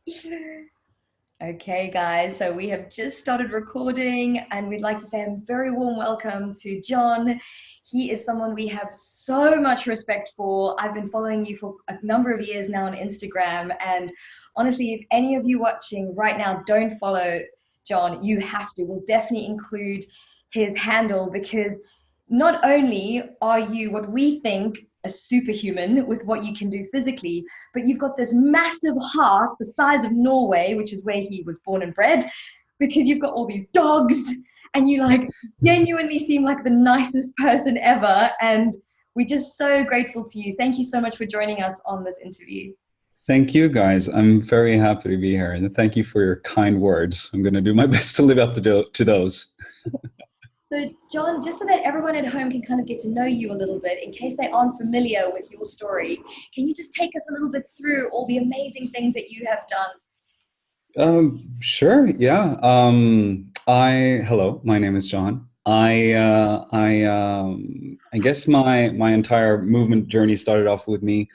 Okay, guys, so we have just started recording, and we'd like to say a very warm welcome to Jon. He is someone we have so much respect for. I've been following you for a number of years now on Instagram, and honestly, if any of you watching right now don't follow Jon, you have to. We'll definitely include his handle because not only are you what we think a superhuman with what you can do physically, but you've got this massive heart the size of Norway, which is where he was born and bred, because you've got all these dogs and you like genuinely seem like the nicest person ever. And we're just so grateful to you. Thank you so much for joining us on this interview. Thank you, guys. I'm very happy to be here, and thank you for your kind words. I'm going to do my best to live up to those. So, Jon, just so that everyone at home can kind of get to know you a little bit, in case they aren't familiar with your story, can you just take us a little bit through all the amazing things that you have done? Sure. Yeah. Hello. My name is Jon. I guess my entire movement journey started off with me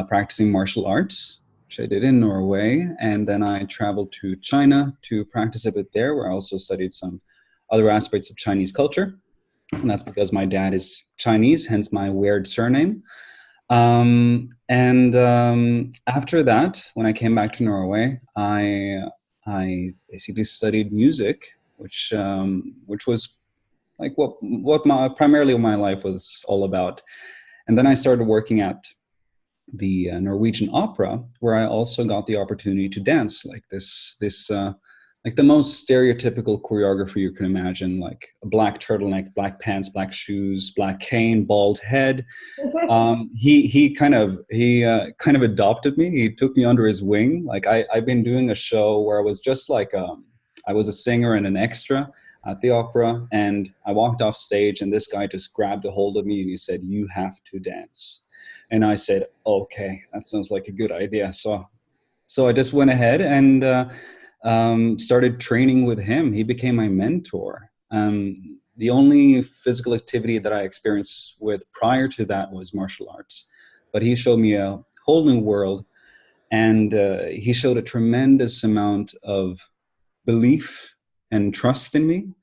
practicing martial arts, which I did in Norway, and then I traveled to China to practice a bit there, where I also studied some other aspects of Chinese culture, and that's because my dad is Chinese, hence my weird surname. After that, when I came back to Norway, I basically studied music, which was like primarily what my life was all about. And then I started working at the Norwegian opera, where I also got the opportunity to dance like like the most stereotypical choreography you can imagine, like a black turtleneck, black pants, black shoes, black cane, bald head. He kind of adopted me. He took me under his wing. Like I've been doing a show where I was just like I was a singer and an extra at the opera, and I walked off stage, and this guy just grabbed a hold of me and he said, "You have to dance." And I said, "Okay, that sounds like a good idea." So I just went ahead and started training with him. He became my mentor. The only physical activity that I experienced with prior to that was martial arts, but he showed me a whole new world, and he showed a tremendous amount of belief and trust in me.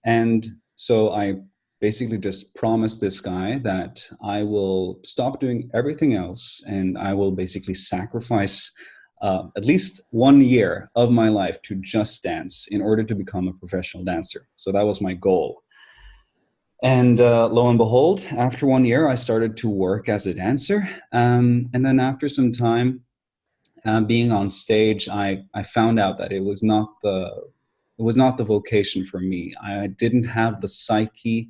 And so I basically just promised this guy that I will stop doing everything else, and I will basically sacrifice at least 1 year of my life to just dance in order to become a professional dancer. So that was my goal. And lo and behold, after 1 year, I started to work as a dancer. And then after some time being on stage, I found out that it was not the vocation for me. I didn't have the psyche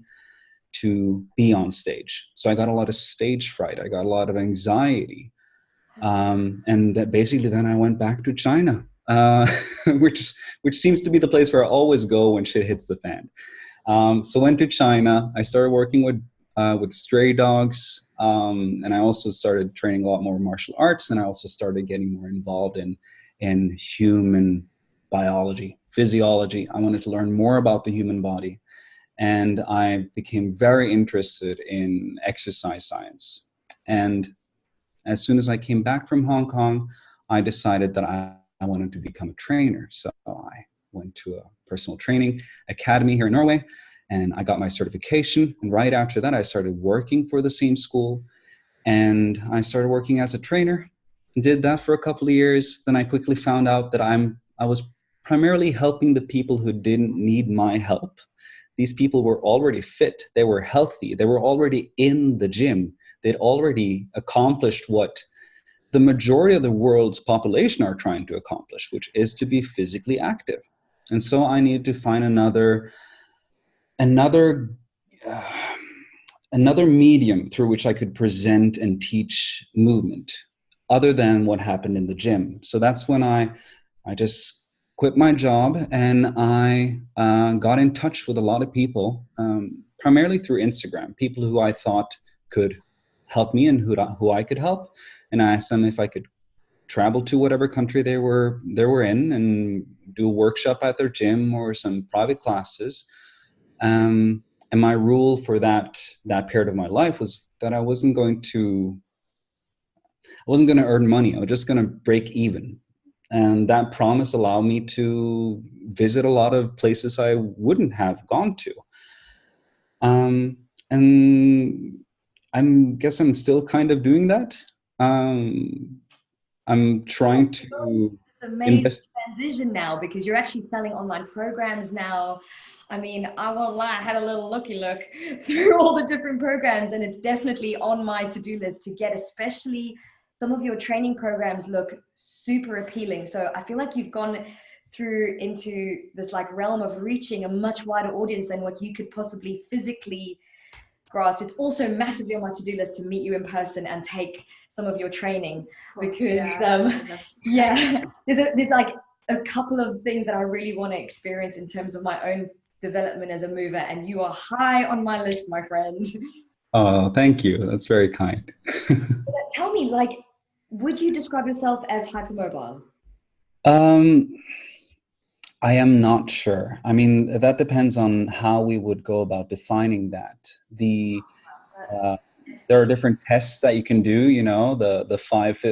to be on stage. So I got a lot of stage fright. I got a lot of anxiety. And that basically then I went back to China, which seems to be the place where I always go when shit hits the fan. So went to China. I started working with stray dogs, and I also started training a lot more martial arts, and I also started getting more involved in human biology, physiology. I wanted to learn more about the human body, and I became very interested in exercise science. And as soon as I came back from Hong Kong, I decided that I wanted to become a trainer. So I went to a personal training academy here in Norway, and I got my certification. And right after that, I started working for the same school, and I started working as a trainer. Did that for a couple of years. Then I quickly found out that I was primarily helping the people who didn't need my help. These people were already fit, they were healthy, they were already in the gym. They'd already accomplished what the majority of the world's population are trying to accomplish, which is to be physically active. And so I needed to find another medium through which I could present and teach movement other than what happened in the gym. So that's when I just quit my job, and I got in touch with a lot of people, primarily through Instagram, people who I thought could help me and who I could help. And I asked them if I could travel to whatever country they were in and do a workshop at their gym or some private classes. And my rule for that period of my life was that I wasn't going to earn money. I was just going to break even. And that promise allowed me to visit a lot of places I wouldn't have gone to. And guess I'm still kind of doing that. I'm trying to This amazing invest. transition now, because you're actually selling online programs now. I mean, I won't lie, I had a little looky look through all the different programs, and it's definitely on my to-do list to get, especially some of your training programs look super appealing. So I feel like you've gone through into this like realm of reaching a much wider audience than what you could possibly physically grasp. It's also massively on my to-do list to meet you in person and take some of your training, because yeah, there's like a couple of things that I really want to experience in terms of my own development as a mover, and you are high on my list, my friend. Oh, thank you. That's very kind. Tell me, like, would you describe yourself as hypermobile? Um, I am not sure. I mean, that depends on how we would go about defining that. Uh, there are different tests that you can do. You know, the five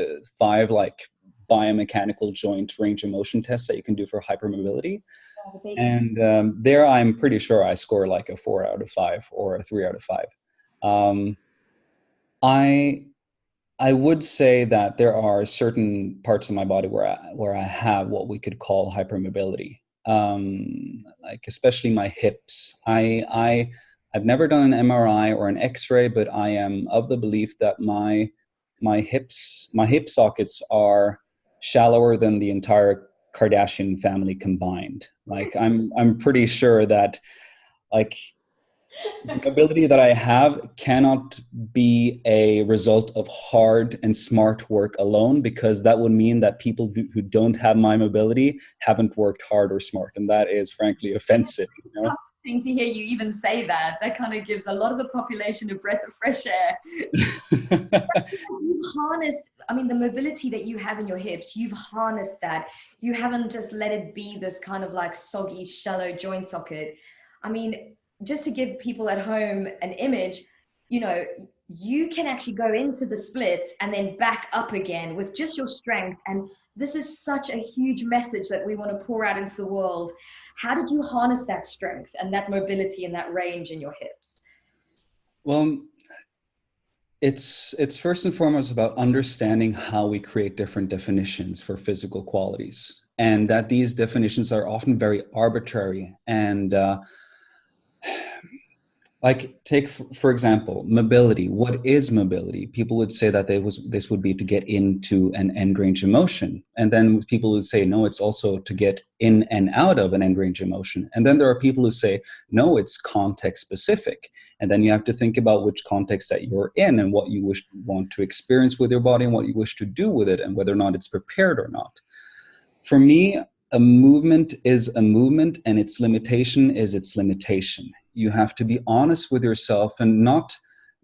like biomechanical joint range of motion tests that you can do for hypermobility. And there, I'm pretty sure I score like a 4 out of 5 or a 3 out of 5. Um, I I would say that there are certain parts of my body where I have what we could call hypermobility, like especially my hips. I've never done an MRI or an X-ray, but I am of the belief that my hip sockets are shallower than the entire Kardashian family combined. Like I'm pretty sure that like the ability that I have cannot be a result of hard and smart work alone, because that would mean that people who don't have my mobility haven't worked hard or smart. And that is frankly offensive, you know? To hear you even say that, that kind of gives a lot of the population a breath of fresh air. You've harnessed, I mean, the mobility that you have in your hips, you've harnessed that. You haven't just let it be this kind of like soggy, shallow joint socket. I mean, just to give people at home an image, you know, you can actually go into the splits and then back up again with just your strength. And this is such a huge message that we want to pour out into the world. How did you harness that strength and that mobility and that range in your hips? Well, it's first and foremost about understanding how we create different definitions for physical qualities, and that these definitions are often very arbitrary. And like take for example mobility. What is mobility? People would say that this would be to get into an end range of motion, and then people would say no, it's also to get in and out of an end range of motion. And then there are people who say no, it's context specific, and then you have to think about which context that you're in and what you want to experience with your body and what you wish to do with it and whether or not it's prepared or not. For me, a movement is a movement, and its limitation is its limitation. You have to be honest with yourself and not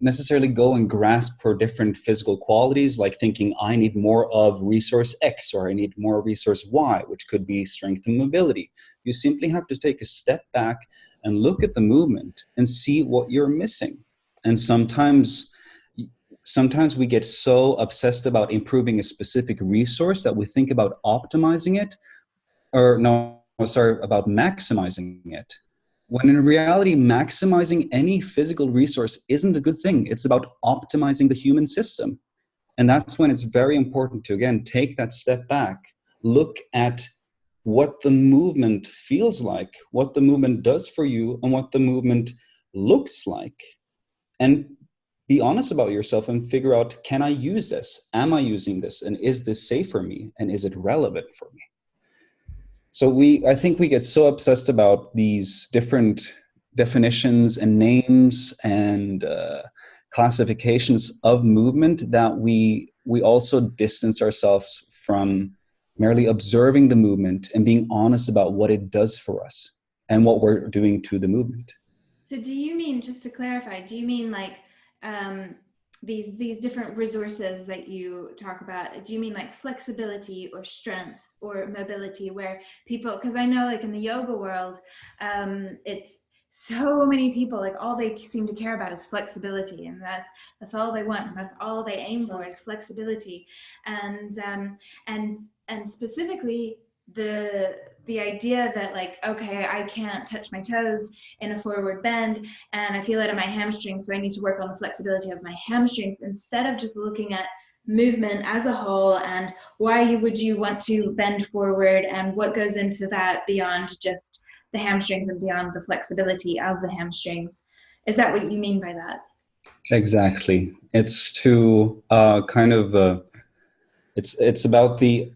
necessarily go and grasp for different physical qualities, like thinking I need more of resource X or I need more resource Y, which could be strength and mobility. You simply have to take a step back and look at the movement and see what you're missing. And sometimes we get so obsessed about improving a specific resource that we think about optimizing it, or no, sorry, about maximizing it. When in reality, maximizing any physical resource isn't a good thing. It's about optimizing the human system. And that's when it's very important to, again, take that step back, look at what the movement feels like, what the movement does for you, and what the movement looks like. And be honest about yourself and figure out, can I use this? Am I using this? And is this safe for me? And is it relevant for me? So I think we get so obsessed about these different definitions and names and classifications of movement that we also distance ourselves from merely observing the movement and being honest about what it does for us and what we're doing to the movement. So do you mean, just to clarify, do you mean like these different resources that you talk about, do you mean like flexibility or strength or mobility, where people, because I know like in the yoga world, it's so many people, like, all they seem to care about is flexibility, and that's all they want, and that's all they aim for is flexibility. And and specifically the idea that, like, okay, I can't touch my toes in a forward bend and I feel it in my hamstrings, so I need to work on the flexibility of my hamstrings, instead of just looking at movement as a whole and why would you want to bend forward and what goes into that beyond just the hamstrings and beyond the flexibility of the hamstrings. Is that what you mean by that? Exactly. It's to it's about the,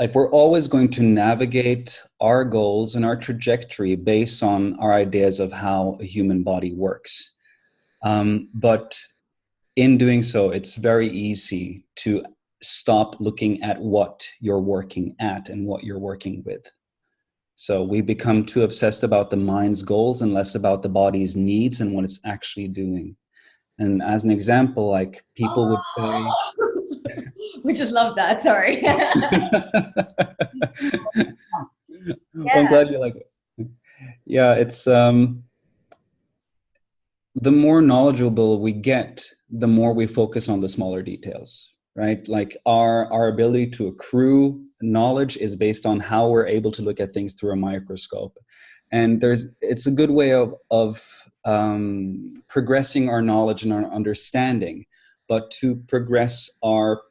like, we're always going to navigate our goals and our trajectory based on our ideas of how a human body works. But in doing so, it's very easy to stop looking at what you're working at and what you're working with. So we become too obsessed about the mind's goals and less about the body's needs and what it's actually doing. And as an example, like, people would say, we just love that. Sorry. Well, I'm glad you like it. Yeah, it's the more knowledgeable we get, the more we focus on the smaller details, right? Like, our ability to accrue knowledge is based on how we're able to look at things through a microscope. And it's a good way of progressing our knowledge and our understanding, but to progress our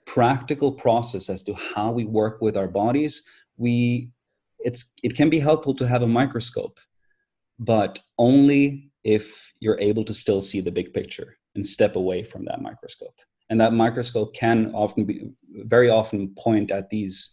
practical process as to how we work with our bodies, it can be helpful to have a microscope, but only if you're able to still see the big picture and step away from that microscope. And that microscope can very often point at these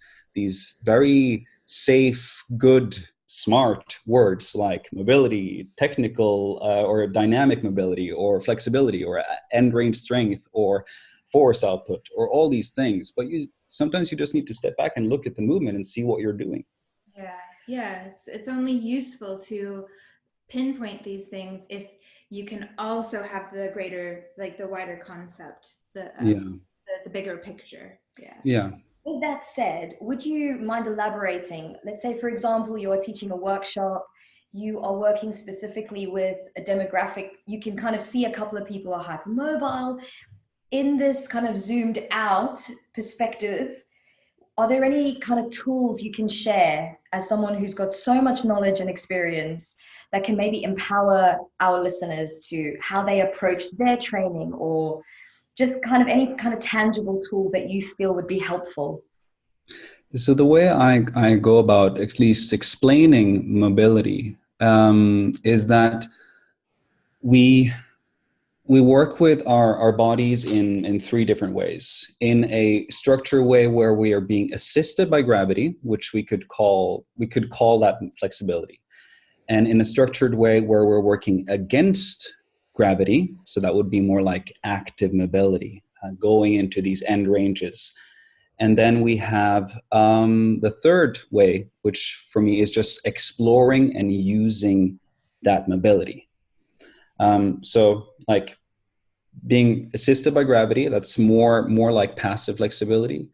very safe, good, smart words like mobility, technical or dynamic mobility, or flexibility, or end range strength, or force output, or all these things. But sometimes you just need to step back and look at the movement and see what you're doing. Yeah, it's only useful to pinpoint these things if you can also have the greater, like, the wider concept, the bigger picture. Yeah. With that said, would you mind elaborating? Let's say, for example, you're teaching a workshop, you are working specifically with a demographic, you can kind of see a couple of people are hypermobile. In this kind of zoomed out perspective, are there any kind of tools you can share as someone who's got so much knowledge and experience that can maybe empower our listeners to how they approach their training, or just kind of any kind of tangible tools that you feel would be helpful? So the way I go about at least explaining mobility is that we work with our bodies in three different ways. In a structured way where we are being assisted by gravity, which we could call that flexibility. And in a structured way where we're working against gravity, so that would be more like active mobility, going into these end ranges. And then we have the third way, which for me is just exploring and using that mobility. So like being assisted by gravity, that's more like passive flexibility.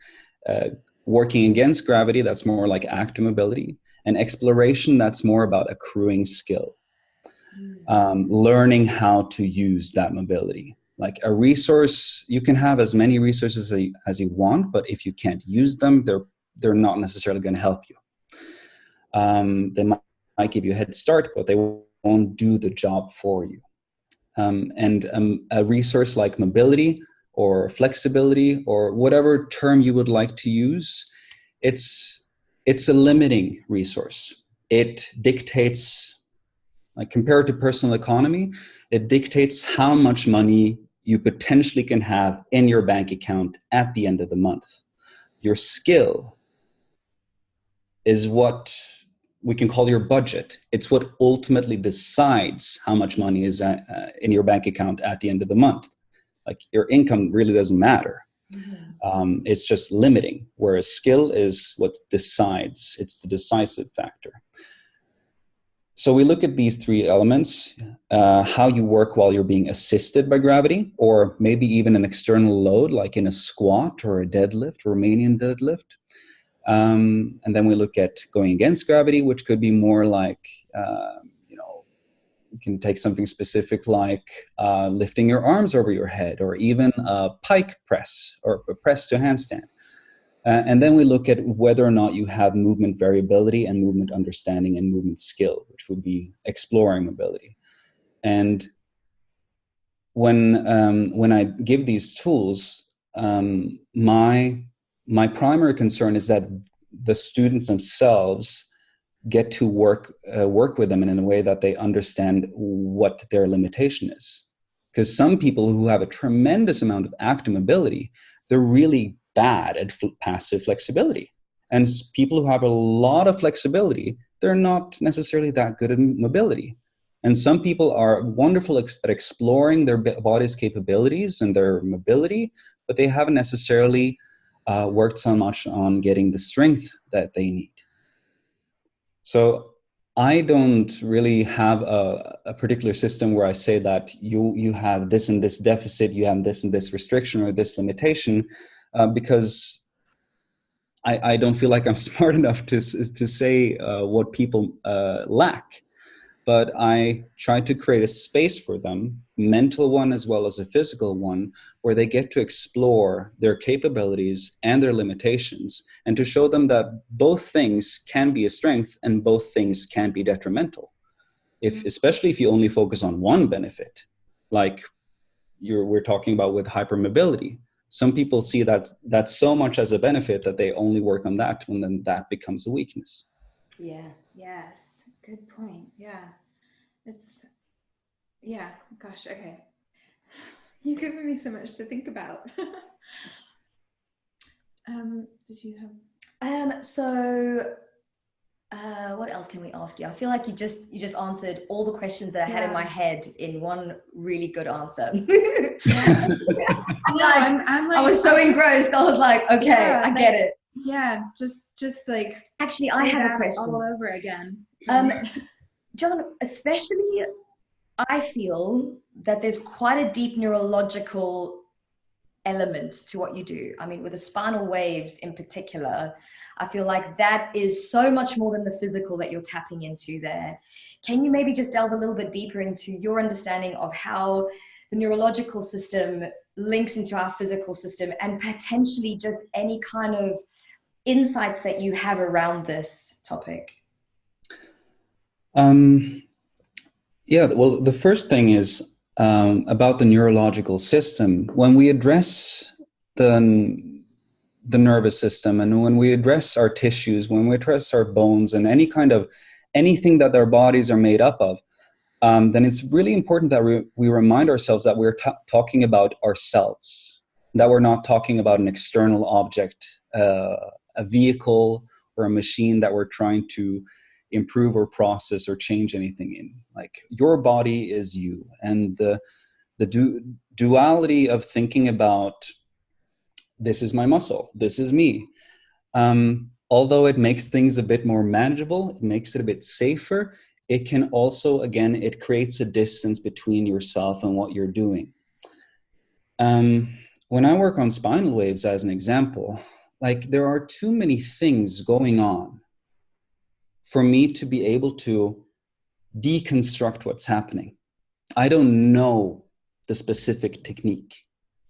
Working against gravity, that's more like active mobility. And exploration, that's more about accruing skill. Learning how to use that mobility. Like a resource, you can have as many resources as you want, but if you can't use them, they're not necessarily going to help you. They might give you a head start, but they won't do the job for you. And a resource like mobility or flexibility, or whatever term you would like to use, it's a limiting resource. It dictates, like compared to personal economy, it dictates how much money you potentially can have in your bank account at the end of the month. Your skill is what we can call your budget. It's what ultimately decides how much money is in your bank account at the end of the month. Like your income really doesn't matter. Mm-hmm. It's just limiting, whereas skill is what decides. It's the decisive factor. So we look at these three elements, how you work while you're being assisted by gravity, or maybe even an external load, like in a squat or a deadlift, Romanian deadlift. And then we look at going against gravity, which could be more like can take something specific like lifting your arms over your head, or even a pike press or a press to handstand. And then we look at whether or not you have movement variability and movement understanding and movement skill, which would be exploring mobility. And when I give these tools, my primary concern is that the students themselves get to work with them in a way that they understand what their limitation is. Because some people who have a tremendous amount of active mobility, they're really bad at passive flexibility. And people who have a lot of flexibility, they're not necessarily that good at mobility. And some people are wonderful at exploring their body's capabilities and their mobility, but they haven't necessarily worked so much on getting the strength that they need. So I don't really have a particular system where I say that you have this and this deficit, you have this and this restriction or this limitation, because I don't feel like I'm smart enough to say what people lack. But I try to create a space for them, mental one as well as a physical one, where they get to explore their capabilities and their limitations, and to show them that both things can be a strength and both things can be detrimental. Especially if you only focus on one benefit, like we're talking about with hypermobility. Some people see that so much as a benefit that they only work on that, and then that becomes a weakness. Yeah. Yes. Good point. Yeah. Gosh. Okay. You've given me so much to think about. Did you have? What else can we ask you? I feel like you just answered all the questions that I had in my head in one really good answer. I was so engrossed. I was like, okay, I get it. Yeah, just like actually, I have a question all over again. Jon, especially, I feel that there's quite a deep neurological element to what you do. I mean, with the spinal waves in particular, I feel like that is so much more than the physical that you're tapping into there. Can you maybe just delve a little bit deeper into your understanding of how the neurological system links into our physical system, and potentially just any kind of insights that you have around this topic? Yeah, well, the first thing is about the neurological system. When we address the nervous system, and when we address our tissues, when we address our bones and anything that our bodies are made up of, then it's really important that we remind ourselves that we're talking about ourselves, that we're not talking about an external object, a vehicle or a machine that we're trying to improve or process or change anything in. Like, your body is you, and the duality of thinking about this is my muscle, this is me. Although it makes things a bit more manageable, it makes it a bit safer, it can also, again, it creates a distance between yourself and what you're doing. When I work on spinal waves, as an example, like, there are too many things going on for me to be able to deconstruct what's happening. I don't know the specific technique.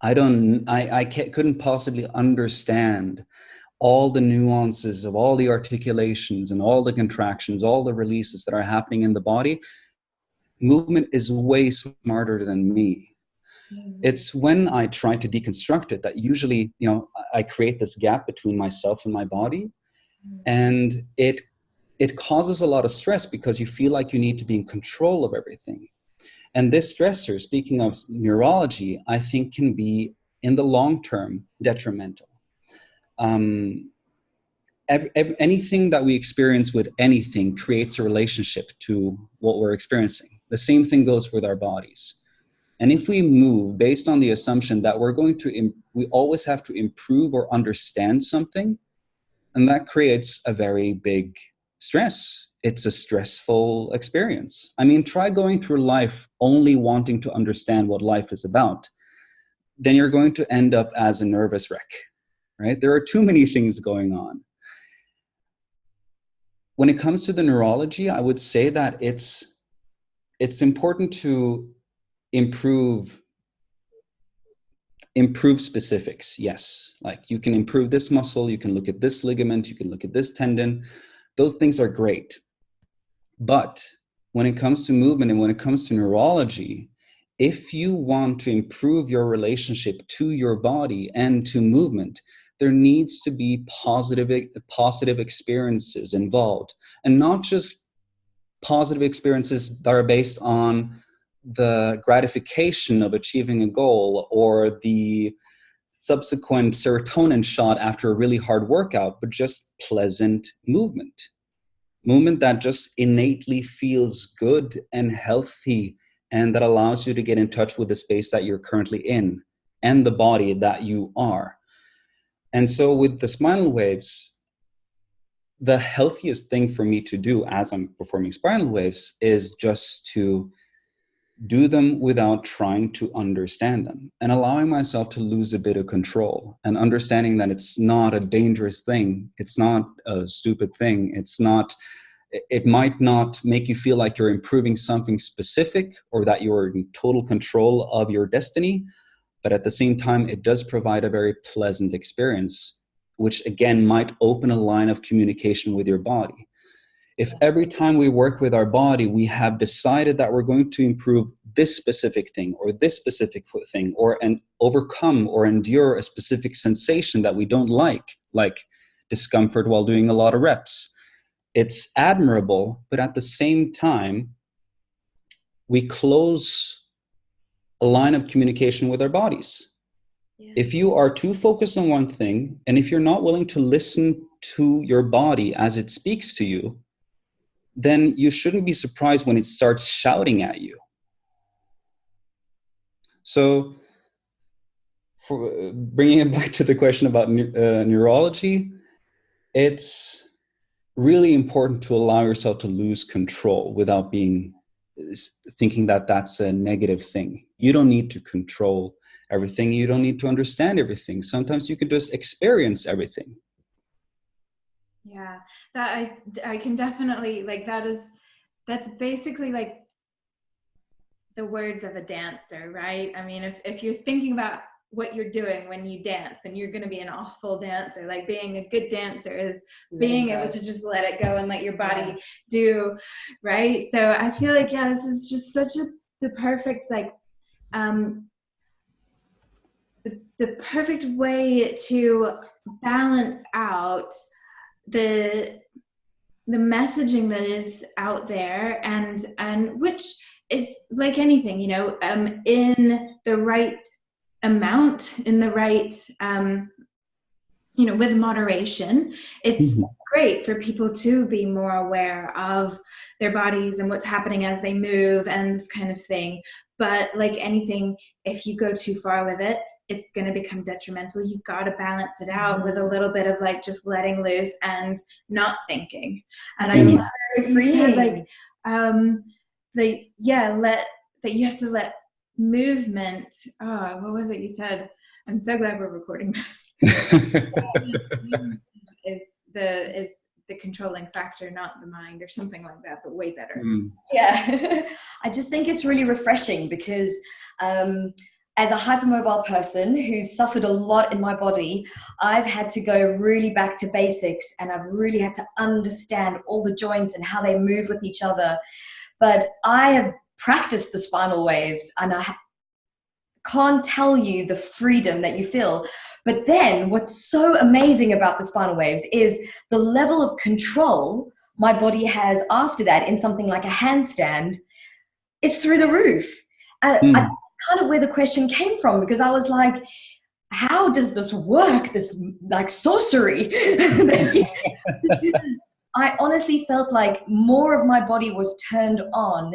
I couldn't possibly understand all the nuances of all the articulations and all the contractions, all the releases that are happening in the body. Movement is way smarter than me. Mm-hmm. It's when I try to deconstruct it that usually, I create this gap between myself and my body. Mm-hmm. And it causes a lot of stress because you feel like you need to be in control of everything. And this stressor, speaking of neurology, I think can be, in the long term, detrimental. Anything that we experience with anything creates a relationship to what we're experiencing. The same thing goes with our bodies. And if we move based on the assumption that we always have to improve or understand something, and that creates a very big stress. It's a stressful experience. I mean, try going through life only wanting to understand what life is about. Then you're going to end up as a nervous wreck, right? There are too many things going on. When it comes to the neurology, I would say that it's it's important to improve specifics. Yes, like you can improve this muscle, you can look at this ligament, you can look at this tendon. Those things are great. But when it comes to movement and when it comes to neurology, if you want to improve your relationship to your body and to movement, there needs to be positive experiences involved, and not just positive experiences that are based on the gratification of achieving a goal or the subsequent serotonin shot after a really hard workout, but just pleasant movement that just innately feels good and healthy, and that allows you to get in touch with the space that you're currently in and the body that you are. And so with the spinal waves, the healthiest thing for me to do as I'm performing spinal waves is just to do them without trying to understand them, and allowing myself to lose a bit of control, and understanding that it's not a dangerous thing. It's not a stupid thing. It might not make you feel like you're improving something specific or that you're in total control of your destiny. But at the same time, it does provide a very pleasant experience, which again might open a line of communication with your body. If every time we work with our body, we have decided that we're going to improve this specific thing or this specific thing, and overcome or endure a specific sensation that we don't like discomfort while doing a lot of reps, it's admirable, but at the same time, we close a line of communication with our bodies. Yeah. If you are too focused on one thing, and if you're not willing to listen to your body as it speaks to you, then you shouldn't be surprised when it starts shouting at you. So, for bringing it back to the question about neurology, it's really important to allow yourself to lose control without thinking that that's a negative thing. You don't need to control everything. You don't need to understand everything. Sometimes you can just experience everything. Yeah, that I can definitely, like, that's basically like the words of a dancer, right? I mean, if you're thinking about what you're doing when you dance, then you're going to be an awful dancer. Like, being a good dancer is being able to just let it go and let your body do, right? So I feel like, yeah, this is just the perfect, like, the perfect way to balance out the messaging that is out there, and which is like anything, in the right amount, in the right, with moderation. It's great for people to be more aware of their bodies and what's happening as they move and this kind of thing. But like anything, if you go too far with it, it's going to become detrimental. You've got to balance it out with a little bit of like just letting loose and not thinking. And I think it's very freeing. Like, that you have to let movement. Oh, what was it you said? I'm so glad we're recording this. is the controlling factor, not the mind, or something like that, but way better. Yeah. I just think it's really refreshing because as a hypermobile person who's suffered a lot in my body, I've had to go really back to basics, and I've really had to understand all the joints and how they move with each other. But I have practiced the spinal waves, and I can't tell you the freedom that you feel. But then what's so amazing about the spinal waves is the level of control my body has after that in something like a handstand is through the roof. That's kind of where the question came from, because I was like, how does this work? This like sorcery. I honestly felt like more of my body was turned on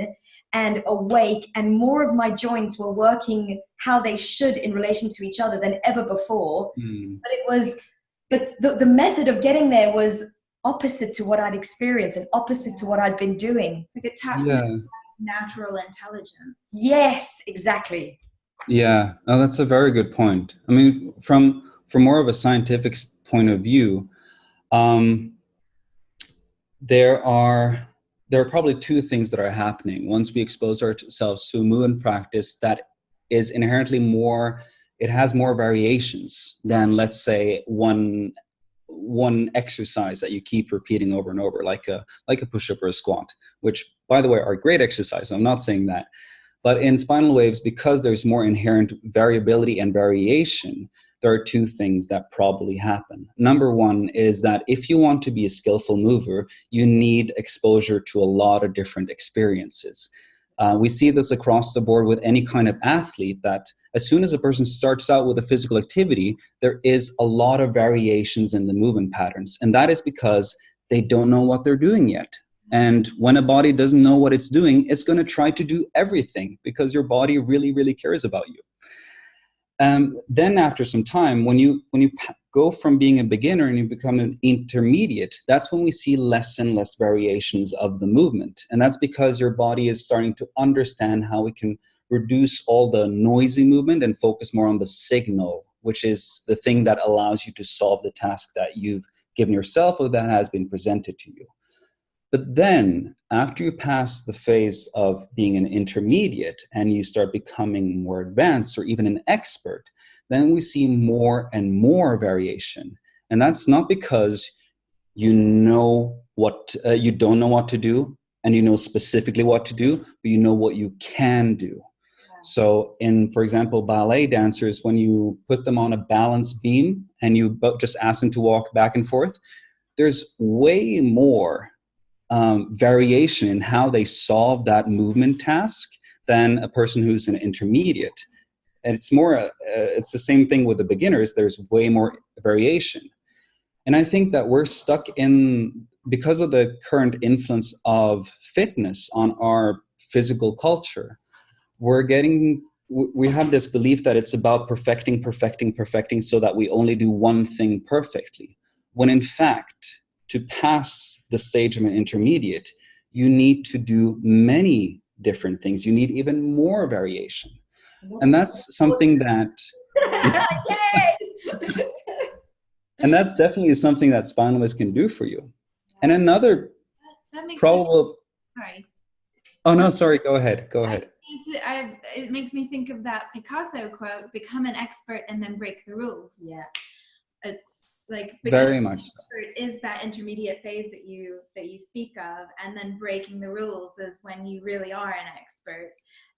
and awake, and more of my joints were working how they should in relation to each other than ever before. But the method of getting there was opposite to what I'd experienced and opposite to what I'd been doing. It's like it taps into natural intelligence. Yes, exactly. Yeah, oh, that's a very good point. I mean, from more of a scientific point of view, there are there are probably two things that are happening once we expose ourselves to a movement practice that is inherently more, it has more variations than, let's say, one exercise that you keep repeating over and over, like a push-up or a squat, which, by the way, are great exercises. I'm not saying that. But in spinal waves, because there's more inherent variability and variation, there are two things that probably happen. Number one is that if you want to be a skillful mover, you need exposure to a lot of different experiences. We see this across the board with any kind of athlete, that as soon as a person starts out with a physical activity, there is a lot of variations in the movement patterns. And that is because they don't know what they're doing yet. And when a body doesn't know what it's doing, it's going to try to do everything because your body really, really cares about you. Then after some time, when you go from being a beginner and you become an intermediate, that's when we see less and less variations of the movement. And that's because your body is starting to understand how we can reduce all the noisy movement and focus more on the signal, which is the thing that allows you to solve the task that you've given yourself or that has been presented to you. But then after you pass the phase of being an intermediate and you start becoming more advanced or even an expert, then we see more and more variation. And that's not because you know what you don't know what to do and you know specifically what to do, but you know what you can do. So in, for example, ballet dancers, when you put them on a balance beam and you just ask them to walk back and forth, there's way more variation in how they solve that movement task than a person who's an intermediate. And it's more, it's the same thing with the beginners. There's way more variation. And I think that we're stuck in, because of the current influence of fitness on our physical culture, we have this belief that it's about perfecting so that we only do one thing perfectly. When in fact, to pass the stage of an intermediate, you need to do many different things. You need even more variation. And that's something that... and that's definitely something that spinalists can do for you. And another probable... Sorry. Oh, no, sorry. Go ahead. It makes me think of that Picasso quote, become an expert and then break the rules. Yeah. It's like very much so. Is that intermediate phase that you speak of, and then breaking the rules is when you really are an expert.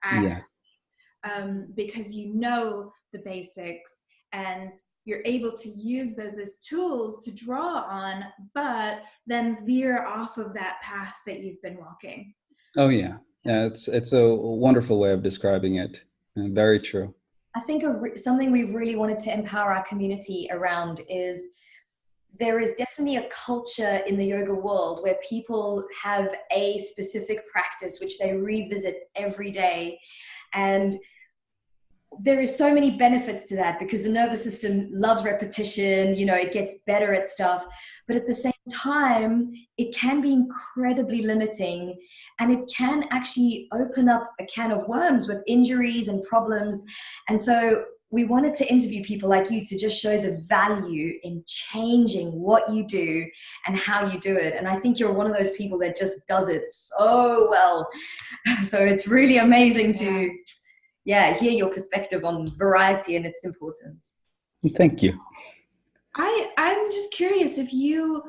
Yes. Because you know the basics and you're able to use those as tools to draw on, but then veer off of that path that you've been walking. Oh yeah, it's a wonderful way of describing it, and very true. I think something we've really wanted to empower our community around is there is definitely a culture in the yoga world where people have a specific practice which they revisit every day. And there is so many benefits to that because the nervous system loves repetition, it gets better at stuff. But at the same time, it can be incredibly limiting, and it can actually open up a can of worms with injuries and problems. And so we wanted to interview people like you to just show the value in changing what you do and how you do it. And I think you're one of those people that just does it so well. So it's really amazing to hear your perspective on variety and its importance. Thank you. I'm just curious if you,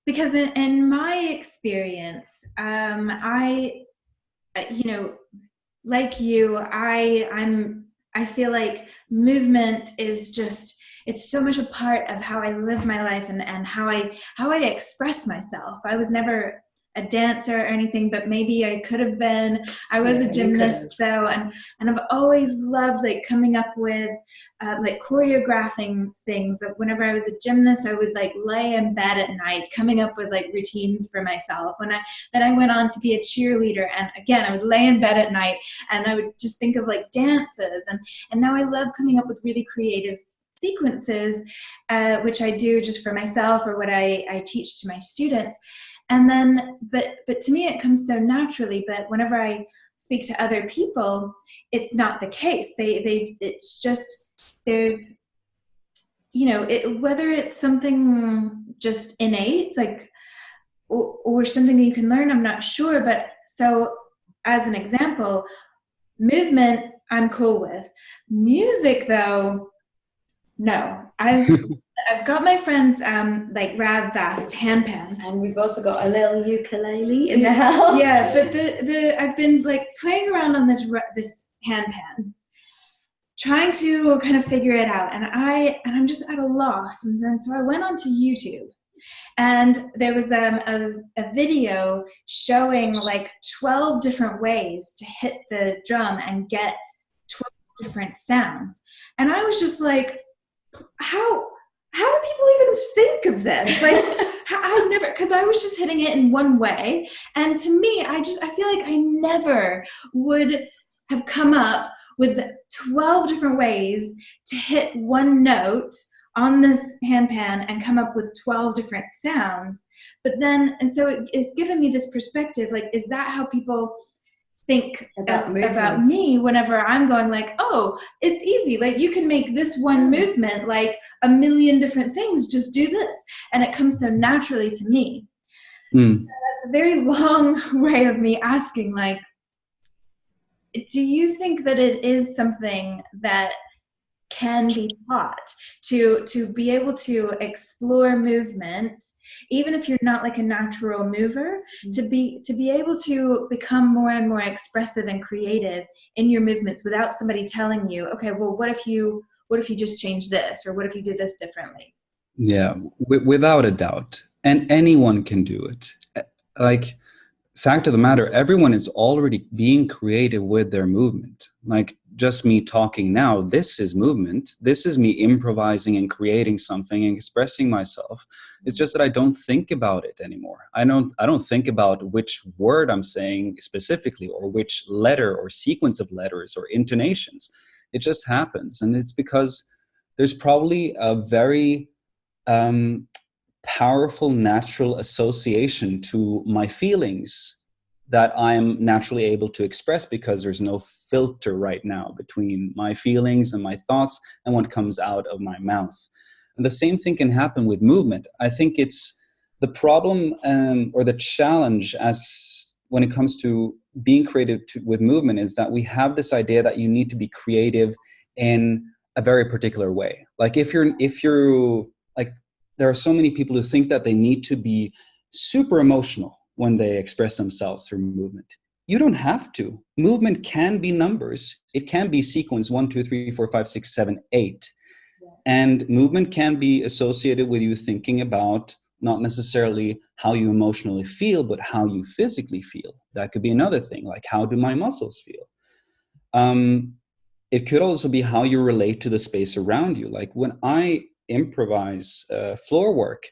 because in my experience, like you, I feel like movement is it's so much a part of how I live my life and how I express myself. I was never a dancer or anything, but maybe I could have been. I was a gymnast though, and I've always loved coming up with choreographing things. Whenever I was a gymnast, I would lay in bed at night coming up with routines for myself. Then I went on to be a cheerleader, and again I would lay in bed at night and I would just think of dances, and now I love coming up with really creative sequences, which I do just for myself or what I teach to my students. And then, but to me, it comes so naturally. But whenever I speak to other people, it's not the case. It's just, there's, whether it's something just innate, or something that you can learn, I'm not sure. But so as an example, movement, I'm cool with. Music, though, no. I've got my friend's like Rav Vast handpan, and we've also got a little ukulele in the house. Yeah, but I've been like playing around on this handpan, trying to kind of figure it out, and I'm just at a loss. And then so I went onto YouTube, and there was a video showing like 12 different ways to hit the drum and get 12 different sounds. And I was just like, how do people even think of this? Like, I never, because I was just hitting it in one way. And to me, I feel like I never would have come up with 12 different ways to hit one note on this handpan and come up with 12 different sounds. But then, and so it's given me this perspective, like, is that how people think about me whenever I'm going like, oh, it's easy. Like, you can make this one movement like a million different things. Just do this. And it comes so naturally to me. So that's a very long way of me asking, like, do you think that it is something that can be taught to be able to explore movement, even if you're not like a natural mover, to be able to become more and more expressive and creative in your movements without somebody telling you, okay, well, what if you just change this, or what if you do this differently? Yeah, without a doubt. And anyone can do it. Like, fact of the matter, everyone is already being creative with their movement. Like, just me talking now, this is movement. This is me improvising and creating something and expressing myself. It's just that I don't think about it anymore. I don't think about which word I'm saying specifically, or which letter or sequence of letters or intonations. It just happens. And it's because there's probably a very powerful natural association to my feelings that I'm naturally able to express, because there's no filter right now between my feelings and my thoughts and what comes out of my mouth. And the same thing can happen with movement. I think it's the problem or the challenge as when it comes to being creative with movement is that we have this idea that you need to be creative in a very particular way. Like, if you're like, there are so many people who think that they need to be super emotional when they express themselves through movement. You don't have to. Movement can be numbers. It can be sequence 1, 2, 3, 4, 5, 6, 7, 8. Yeah. And movement can be associated with you thinking about not necessarily how you emotionally feel, but how you physically feel. That could be another thing, like, how do my muscles feel? It could also be how you relate to the space around you. Like, when I improvise floor work,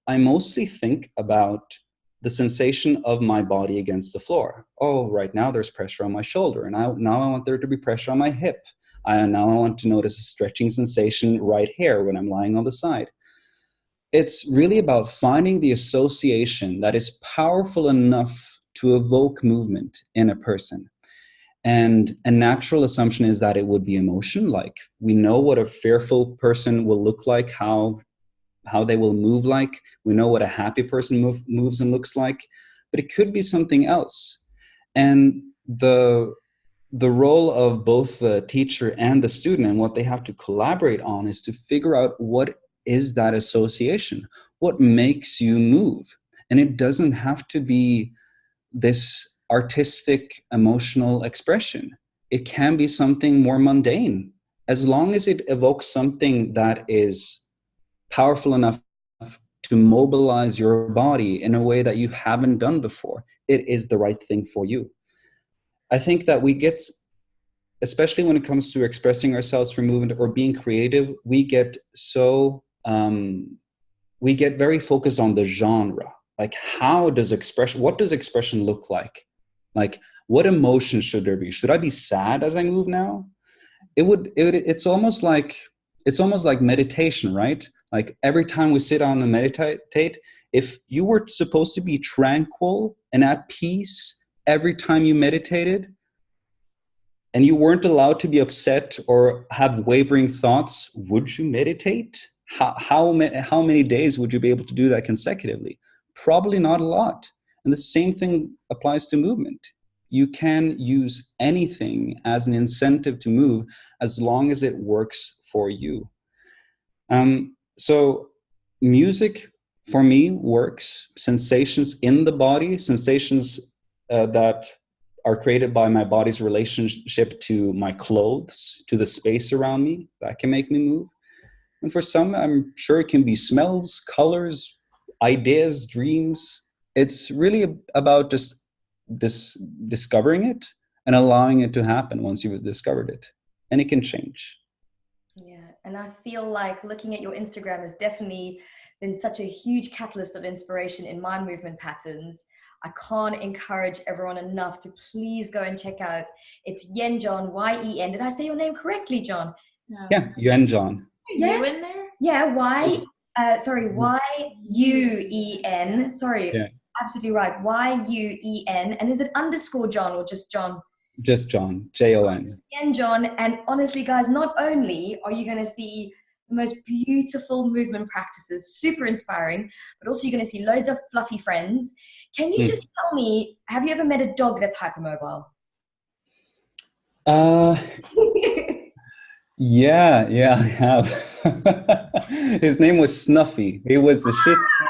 I mostly think about the sensation of my body against the floor. Oh, right now there's pressure on my shoulder, and now I want there to be pressure on my hip. Now I want to notice a stretching sensation right here when I'm lying on the side. It's really about finding the association that is powerful enough to evoke movement in a person. And a natural assumption is that it would be emotion. Like, we know what a fearful person will look like, how they will move like. We know what a happy person moves and looks like. But it could be something else. And the role of both the teacher and the student, and what they have to collaborate on, is to figure out what is that association? What makes you move? And it doesn't have to be this artistic, emotional expression. It can be something more mundane, as long as it evokes something that is powerful enough to mobilize your body in a way that you haven't done before. It is the right thing for you. I think that we get, especially when it comes to expressing ourselves through movement or being creative, we get very focused on the genre. Like, what does expression look like? Like, what emotion should there be? Should I be sad as I move now? It's almost like meditation, right? Like, every time we sit down and meditate, if you were supposed to be tranquil and at peace every time you meditated, and you weren't allowed to be upset or have wavering thoughts, would you meditate? How many days would you be able to do that consecutively? Probably not a lot. And the same thing applies to movement. You can use anything as an incentive to move as long as it works for you. So music for me works. Sensations in the body, sensations that are created by my body's relationship to my clothes, to the space around me, that can make me move. And for some, I'm sure it can be smells, colors, ideas, dreams. It's really about just discovering it and allowing it to happen once you've discovered it. And it can change. Yeah, and I feel like looking at your Instagram has definitely been such a huge catalyst of inspiration in my movement patterns. I can't encourage everyone enough to please go and check out. It's Yen Jon, Y-E-N. Did I say your name correctly, Jon? No. Yeah, Yuen Jon. Yeah. You in there? Yeah, Y-U-E-N. Sorry, Yeah. absolutely right. Y-U-E-N. And is it underscore Jon or just Jon? Just Jon, Jon. Yen Jon. And honestly, guys, not only are you going to see the most beautiful movement practices, super inspiring, but also you're going to see loads of fluffy friends. Can you just tell me, have you ever met a dog that's hypermobile? Yeah, I have. His name was Snuffy. He was a Shih Tzu.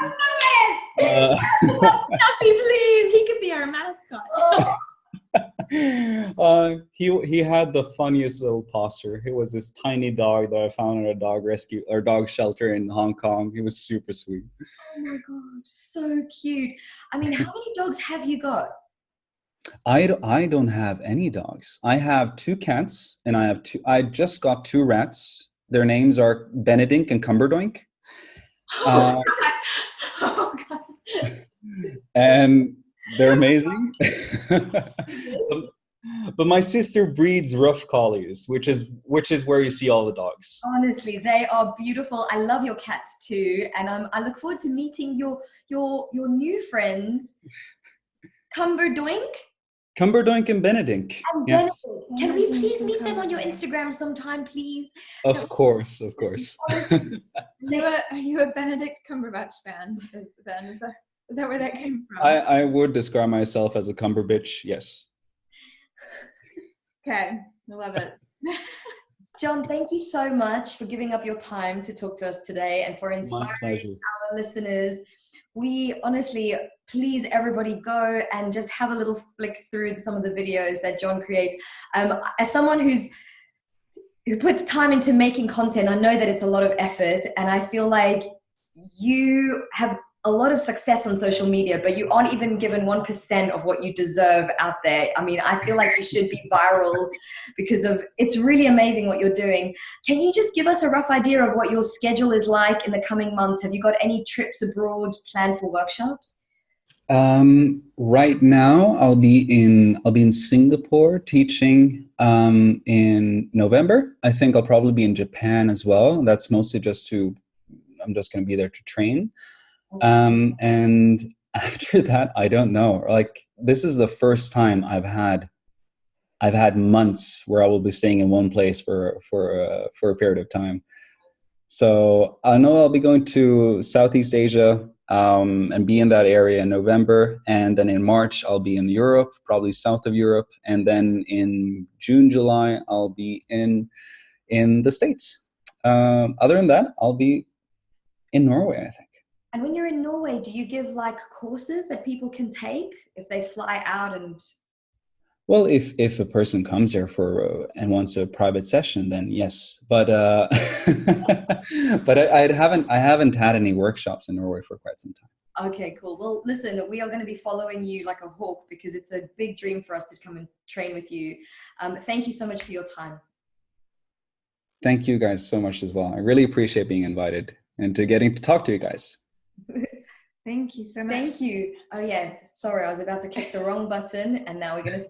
Snuffy, please. He could be our mascot. He had the funniest little posture. He was this tiny dog that I found at a dog rescue or dog shelter in Hong Kong. He was super sweet. Oh my god, so cute. I mean, how many dogs have you got? I don't have any dogs. I have 2 cats and I just got 2 rats. Their names are Benedict and Cumberdoink. Oh God. And they're amazing. But my sister breeds rough collies, which is where you see all the dogs. Honestly, they are beautiful. I love your cats too, and I look forward to meeting your new friends, Cumberdoink And Benedict. and Yeah. Benedict. Can we please meet them on your Instagram sometime, please? Of course. Are you a Benedict Cumberbatch fan? Then is that where that came from? I would describe myself as a Cumberbitch, yes. Okay, I love it. Jon, thank you so much for giving up your time to talk to us today and for inspiring our listeners. We honestly, please everybody go and just have a little flick through some of the videos that Jon creates. As someone who puts time into making content, I know that it's a lot of effort, and I feel like you have a lot of success on social media, but you aren't even given 1% of what you deserve out there. I mean, I feel like you should be viral because it's really amazing what you're doing. Can you just give us a rough idea of what your schedule is like in the coming months? Have you got any trips abroad planned for workshops? Right now I'll be in Singapore teaching in November. I think I'll probably be in Japan as well. That's mostly I'm just going to be there to train. And after that, I don't know. Like, this is the first time I've had months where I will be staying in one place for a period of time. So I know I'll be going to Southeast Asia and be in that area in November, and then in March I'll be in Europe, probably south of Europe, and then in June, July I'll be in the States. Other than that, I'll be in Norway, I think. And when you're in Norway, do you give like courses that people can take if they fly out? And well, if a person comes here and wants a private session, then yes. But but I haven't had any workshops in Norway for quite some time. Okay, cool. Well, listen, we are going to be following you like a hawk because it's a big dream for us to come and train with you. Thank you so much for your time. Thank you guys so much as well. I really appreciate being invited and getting to talk to you guys. Thank you so much. Thank you. Oh yeah, sorry, I was about to click the wrong button and now we're going to say